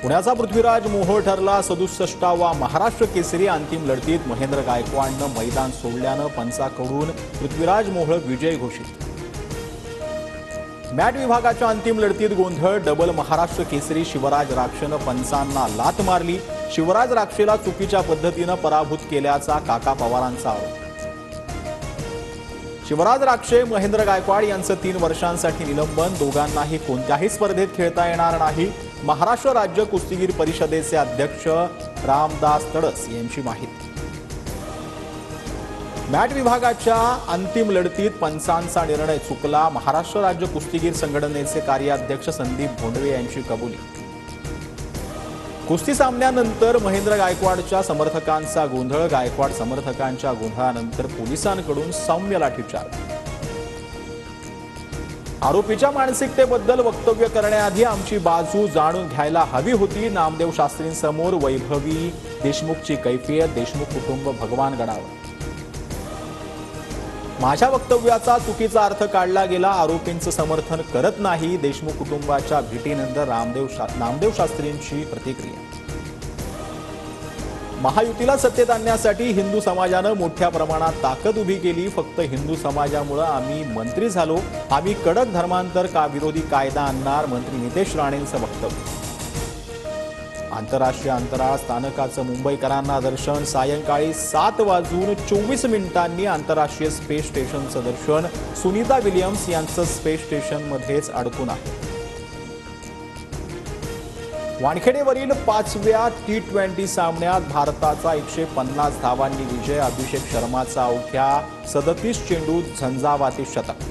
पुण्याचा पृथ्वीराज मोहोळ ठरला 67वा महाराष्ट्र केसरी। अंतिम लढतीत महेंद्र गायकवाडनं मैदान सोडल्यानं पंचाकडून पृथ्वीराज मोहोळ विजय घोषित। मॅट विभागाच्या अंतिम लढतीत गोंधळ, डबल महाराष्ट्र केसरी शिवराज राक्षेनं पंचांना लात मारली। शिवराज राक्षेला चुकीच्या पद्धतीनं पराभूत केल्याचा काका पवारांचा आरोप। शिवराज राक्षे महेंद्र गायकवाड यांचं 3 वर्षांसाठी निलंबन, दोघांनाही कोणत्याही स्पर्धेत खेळता येणार नाही। महाराष्ट्र राज्य कुस्तीगीर परिषदेचे अध्यक्ष रामदास तडस यांची माहिती। मॅट विभागाच्या अंतिम लढतीत पंचांचा निर्णय चुकला, महाराष्ट्र राज्य कुस्तीगीर संघटनेचे कार्याध्यक्ष संदीप भोंडवे यांची कबुली। कुस्ती सामन्यानंतर महेंद्र गायकवाडच्या समर्थकांचा गोंधळ, गायकवाड समर्थकांच्या गोंधळानंतर पोलिसांकडून सौम्य लाठीचार्ज। आरोपीच्या मानसिकतेबद्दल वक्तव्य करण्याआधी आमची बाजू जाणून घ्यायला हवी होती। नामदेव शास्त्रींसमोर वैभवी देशमुखची कैफियत, देशमुख कुटुंब भगवान गडावर। माझ्या वक्तव्याचा चुकीचा अर्थ काढला गेला, आरोपींचं समर्थन करत नाही। देशमुख कुटुंबाच्या भेटीनंतर नामदेव शास्त्रींची प्रतिक्रिया। महायुतीला सत्तेत आणण्यासाठी हिंदू समाजानं मोठ्या प्रमाणात ताकद उभी केली, फक्त हिंदू समाजामुळे आम्ही मंत्री झालो। आम्ही कडक धर्मांतर विरोधी कायदा आणणार, मंत्री नितेश राणेंचं वक्तव्य। आंतरराष्ट्रीय अंतराळ स्थानकाचं मुंबईकरांना दर्शन, सायंकाळी 7:24 आंतरराष्ट्रीय स्पेस स्टेशनचं दर्शन। सुनीता विलियम्स यांचं स्पेस स्टेशनमध्येच अडकून आहे। वानखेडेवरील 5व्या T20 सामन्यात भारताचा 150 धावांनी विजय, अभिषेक शर्माचा अवघ्या 37 चेंडूत झंझावाती शतक।